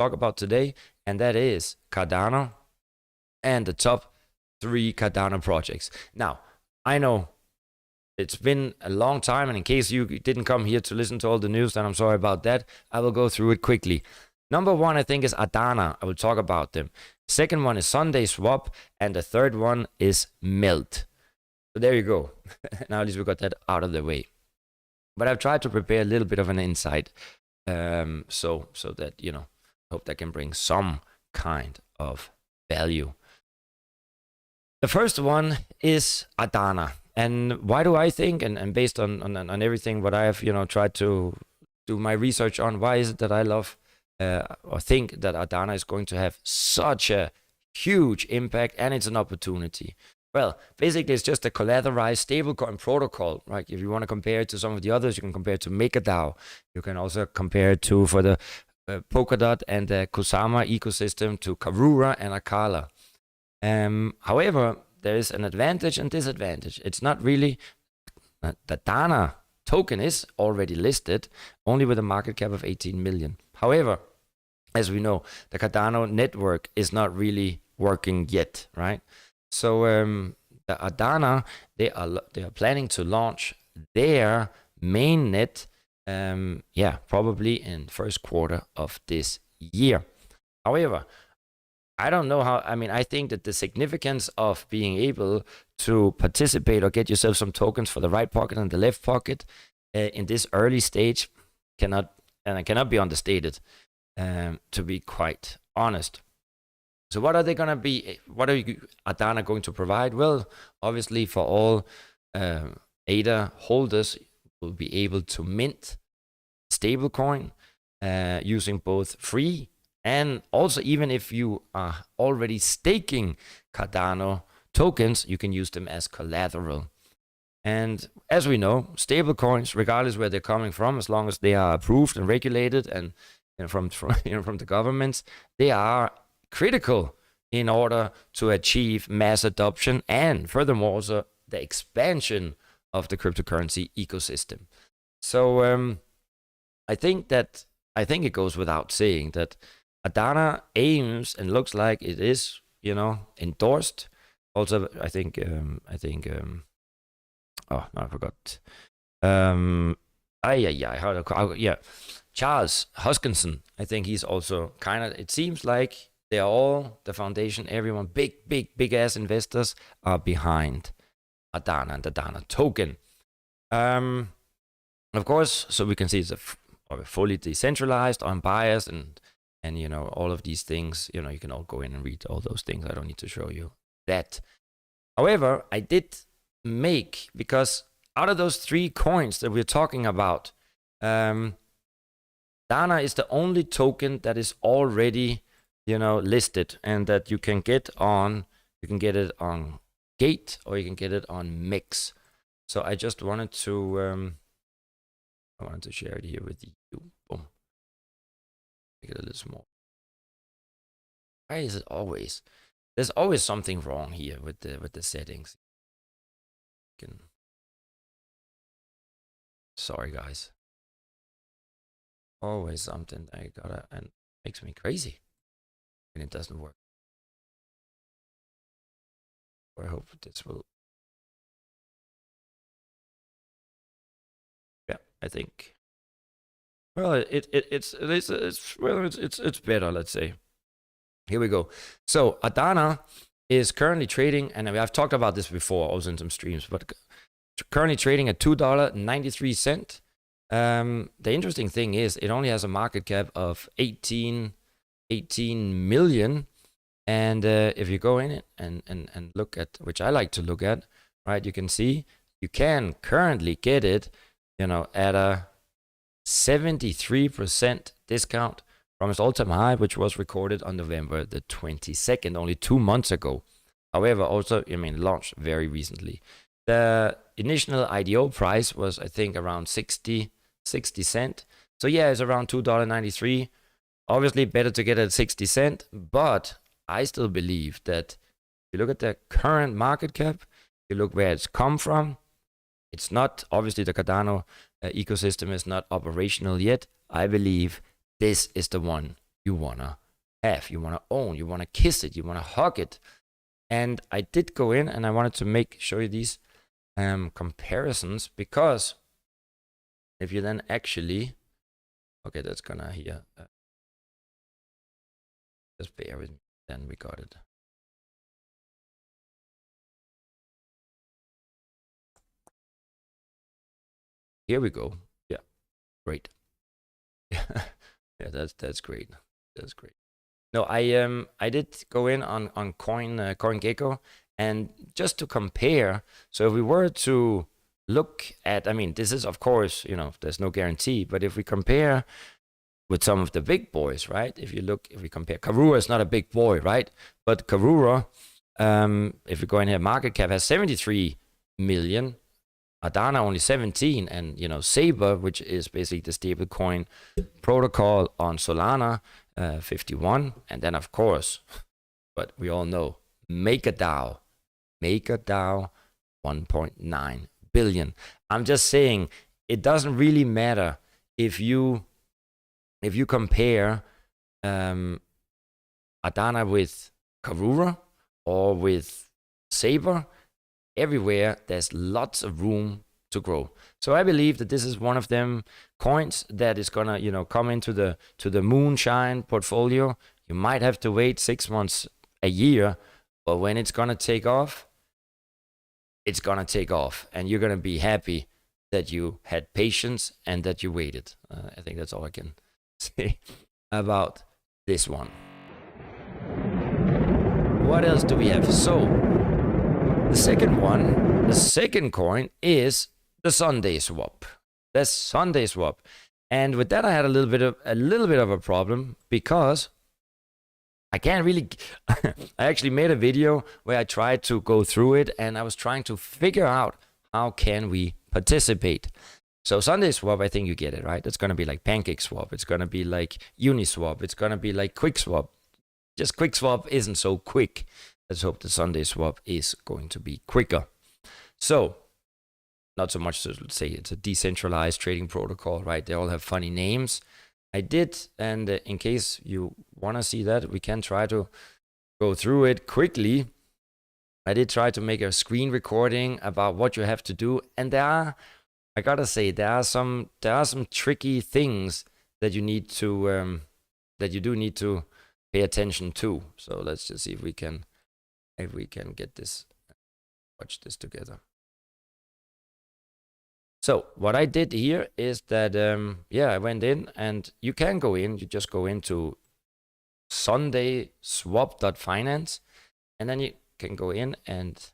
talk about today, and that is Cardano and the top 3 Cardano projects. Now, I know it's been a long time, and in case you didn't come here to listen to all the news, then I'm sorry about that. I will go through it quickly. Number 1, I think, is Adana. I will talk about them. Second one is Sunday Swap, and the third one is Melt. So there you go. Now at least we got that out of the way. But I've tried to prepare a little bit of an insight, so that, you know, hope that can bring some kind of value. The first one is Adana. And why do I think, and based on everything what I have, you know, tried to do my research on, why is it that I love or think that Adana is going to have such a huge impact, and it's an opportunity? Well, basically, it's just a collateralized stablecoin protocol, right? If you want to compare it to some of the others, you can compare it to MakerDAO. You can also compare it to, for the Polkadot and the Kusama ecosystem, to Karura and Akala. However, there is an advantage and disadvantage. It's not really, the Dana token is already listed, only with a market cap of 18 million. However, as we know, the Cardano network is not really working yet, right? So the Adana, they are planning to launch their mainnet, probably in first quarter of this year. However, I don't know how, I mean, I think that the significance of being able to participate or get yourself some tokens for the right pocket and the left pocket in this early stage cannot be understated, to be quite honest. So what are they going to be, what are Adana going to provide? Well, obviously for all ADA holders will be able to mint stablecoin using both free, and also, even if you are already staking Cardano tokens, you can use them as collateral. And as we know, stablecoins, regardless where they're coming from, as long as they are approved and regulated and from the governments, they are critical in order to achieve mass adoption, and furthermore also the expansion of the cryptocurrency ecosystem. So I think it goes without saying that Adana aims and looks like it is, you know, endorsed. Also, I think oh, no, I forgot. Charles Hoskinson. I think he's also kind of, it seems like they are all, the foundation, everyone, big ass investors are behind Adana and the Adana token. Of course, so we can see it's a fully decentralized, unbiased, and you know, all of these things, you know, you can all go in and read all those things. I don't need to show you that. However, I did make, because out of those 3 coins that we're talking about, Dana is the only token that is already, you know, listed, and that you can get on, you can get it on Gate, or you can get it on Mix. So I just wanted to share it here with you. Boom. Make it a little small. Why is it always? There's always something wrong here with the settings. Sorry guys. Always something I gotta, and makes me crazy when it doesn't work. I hope this will. Yeah, I think. Well, it's better, let's say. Here we go. So Adana is currently trading, and I've talked about this before also in some streams, but currently trading at $2.93. The interesting thing is it only has a market cap of 18 million. And if you go in it and look at, which I like to look at, right, you can see you can currently get it, you know, at a 73% discount from its all-time high, which was recorded on November the 22nd, only 2 months ago. However, also, I mean, launched very recently. The initial IDO price was, I think, around 60 cents. So yeah, it's around $2.93. Obviously, better to get it at 60 cents, but I still believe that if you look at the current market cap, you look where it's come from, it's not, obviously the Cardano ecosystem is not operational yet. I believe this is the one you want to have, you want to own, you want to kiss it, you want to hug it. And I did go in and I wanted to show you these comparisons, because if you then actually, okay, that's gonna here, just bear with me, then we got it. Here we go. Yeah, great. Yeah, that's great. That's great. No, I did go in on CoinGecko, and just to compare. So if we were to look at, I mean, this is of course, there's no guarantee, but if we compare with some of the big boys, right? If we compare, Karura is not a big boy, right? But Karura, if we go in here, market cap has 73 million. Cardano only 17, and Saber, which is basically the stable coin protocol on Solana, 51, and then of course, but we all know, MakerDAO 1.9 billion. I'm just saying, it doesn't really matter if you compare Cardano with Karura or with Saber. Everywhere there's lots of room to grow. So I believe that this is one of them coins that is gonna come into the moonshine portfolio. You might have to wait 6 months, a year, but when it's gonna take off, it's gonna take off, and you're gonna be happy that you had patience and that you waited. I think that's all I can say about this one. What else do we have? So the second coin is the Sunday swap. The Sunday swap. And with that I had a little bit of a problem, because I can't really I actually made a video where I tried to go through it, and I was trying to figure out how can we participate. So Sunday swap, I think you get it, right? It's going to be like Pancake Swap. It's going to be like Uniswap. It's going to be like Quick Swap. Just Quick Swap isn't so quick. Let's hope the Sunday swap is going to be quicker. So, not so much to say it's a decentralized trading protocol, right? They all have funny names. I did, and in case you want to see that, we can try to go through it quickly. I did try to make a screen recording about what you have to do, and I gotta say, there are some tricky things that you need to that you do need to pay attention to. So let's just see if we can get this, watch this together. So what I did here is that, I went in, and you can go in, you just go into sundayswap.finance, and then you can go in and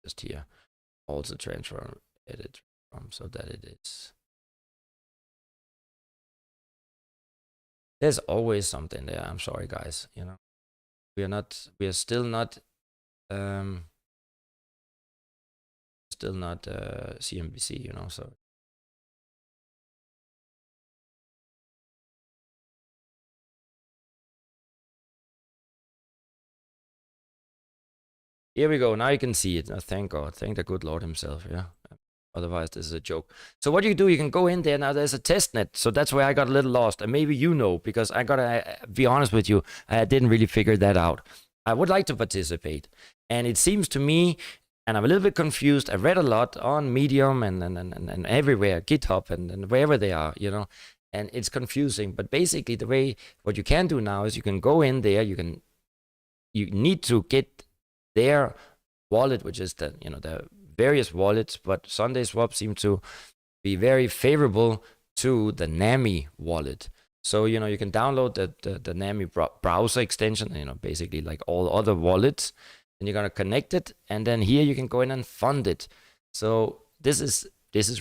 just here, also transfer, edit from, so that it is. There's always something there. I'm sorry, guys, we are still not CNBC, so here we go. Now you can see it. Thank God, thank the good Lord himself. Yeah, otherwise this is a joke. So what you do, you can go in there. Now there's a test net, so that's where I got a little lost, and maybe because I gotta be honest with you, I didn't really figure that out. I would like to participate, and it seems to me, and I'm a little bit confused. I read a lot on Medium and everywhere, GitHub and wherever they are, and it's confusing. But basically, what you can do now is you can go in there. You need to get their wallet, which is the various wallets, but Sunday Swap seem to be very favorable to the NAMI wallet. So, you can download the NAMI browser extension, basically like all other wallets, and you're going to connect it. And then here you can go in and fund it. So this is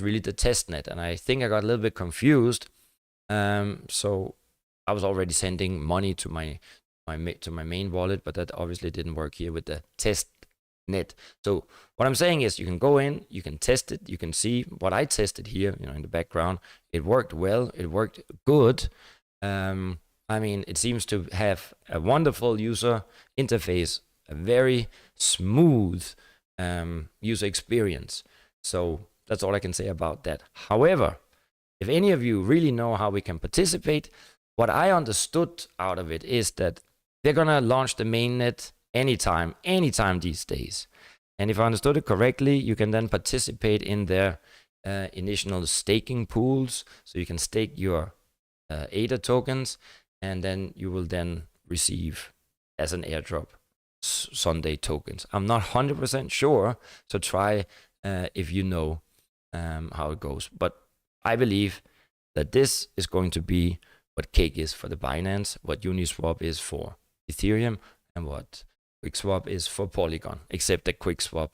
really the test net. And I think I got a little bit confused. So I was already sending money to my main wallet, but that obviously didn't work here with the test net. So what I'm saying is, you can go in, you can test it, you can see what I tested here, in the background. It worked well, it worked good. I mean, it seems to have a wonderful user interface, a very smooth user experience. So that's all I can say about that. However, if any of you really know how we can participate, what I understood out of it is that they're gonna launch the mainnet anytime these days. And if I understood it correctly, you can then participate in their initial staking pools. So you can stake your ADA tokens, and then you will then receive as an airdrop Sunday tokens. I'm not 100% sure, so try if you know how it goes. But I believe that this is going to be what Cake is for the Binance, what Uniswap is for Ethereum, and what QuickSwap is for Polygon, except that QuickSwap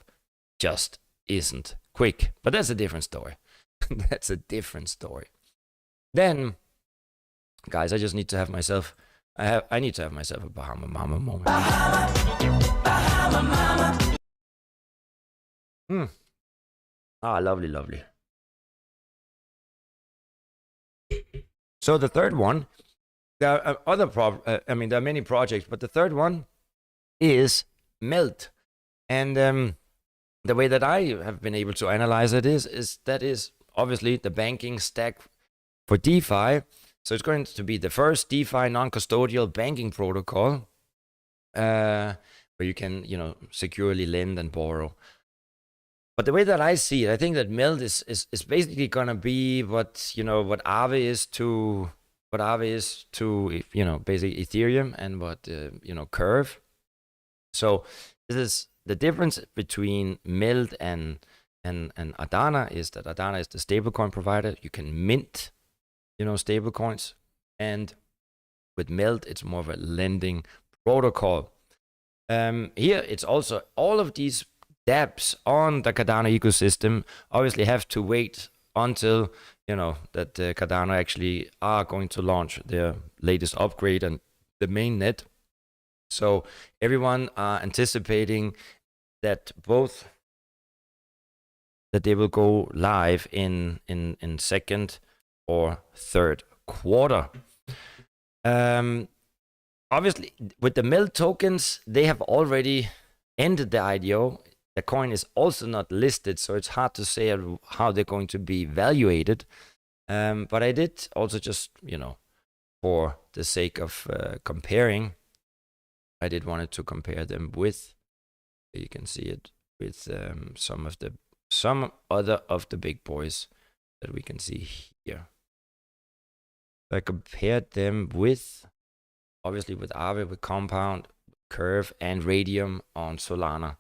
just isn't quick. But that's a different story. That's a different story. Then, guys, I just need to have myself, I need to have myself a Bahama Mama moment. Bahama Mama. Ah, lovely, lovely. So the third one, there are other there are many projects, but the third one is Melt. And the way that I have been able to analyze it is that is obviously the banking stack for DeFi. So it's going to be the first DeFi non-custodial banking protocol where you can, securely lend and borrow. But the way that I see it, I think that Melt is basically gonna be what Aave is to basically Ethereum, and what Curve. So this is the difference between Melt and Adana, is that Adana is the stablecoin provider. You can mint stablecoins, and with Melt it's more of a lending protocol. Here it's also all of these dApps on the Cardano ecosystem obviously have to wait until that Cardano actually are going to launch their latest upgrade and the mainnet. So everyone are anticipating that both that they will go live in second or third quarter. Obviously with the Melt tokens, they have already ended the IDO. The coin is also not listed, so it's hard to say how they're going to be evaluated. But I did also just, for the sake of comparing, I did wanted to compare them with, you can see it, with some other of the big boys that we can see here. So I compared them with, obviously with Aave, with Compound, Curve, and Radium on Solana.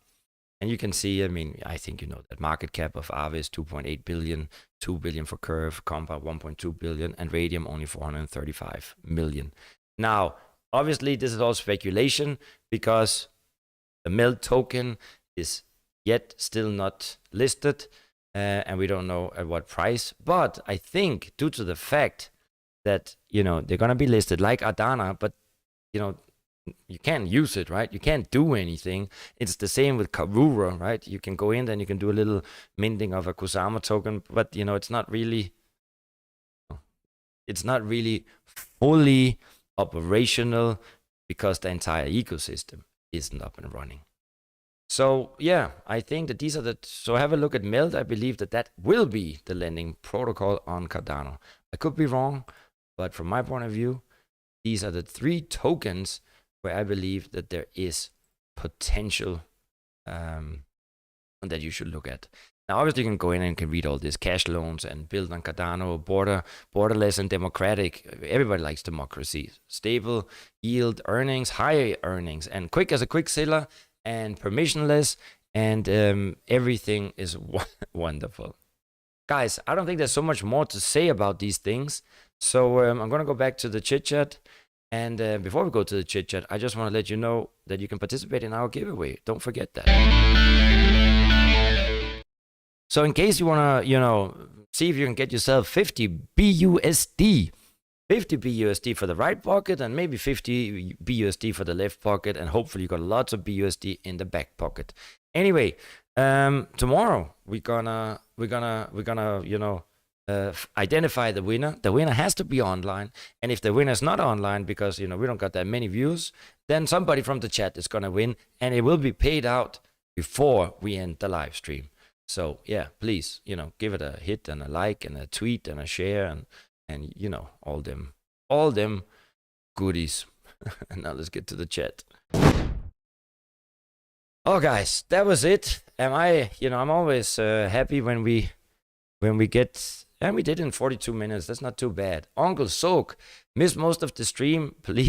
And you can see, I think that market cap of Aave is 2.8 billion, 2 billion for Curve, Compound 1.2 billion, and Radium only 435 million. Now, obviously, this is all speculation because the Melt token is yet still not listed, and we don't know at what price. But I think due to the fact that, they're going to be listed like Adana, but, you can't use it, right? You can't do anything. It's the same with Karura, right? You can go in, then you can do a little minting of a Kusama token, but it's not really fully operational because the entire ecosystem isn't up and running. So yeah, I think that these are so have a look at Melt. I believe that will be the lending protocol on Cardano. I could be wrong, but from my point of view, these are the three tokens where I believe that there is potential that you should look at. Now, obviously, you can go in and can read all this cash loans and build on Cardano, borderless and democratic. Everybody likes democracy. Stable, yield, earnings, high earnings, and quick as a quicksilver, and permissionless, and everything is wonderful. Guys, I don't think there's so much more to say about these things. So I'm going to go back to the chit chat. And before we go to the chit chat, I just want to let you know that you can participate in our giveaway. Don't forget that. So in case you want to, see if you can get yourself 50 BUSD. 50 BUSD for the right pocket and maybe 50 BUSD for the left pocket. And hopefully you got lots of BUSD in the back pocket. Anyway, tomorrow we're gonna identify the winner. The winner has to be online, and if the winner is not online because we don't got that many views, then somebody from the chat is gonna win, and it will be paid out before we end the live stream. So yeah, please give it a hit and a like and a tweet and a share and all them goodies. Now let's get to the chat. Oh, guys, that was it. I'm always happy when we get, and we did in 42 minutes. That's not too bad. Uncle Soak, missed most of the stream. Please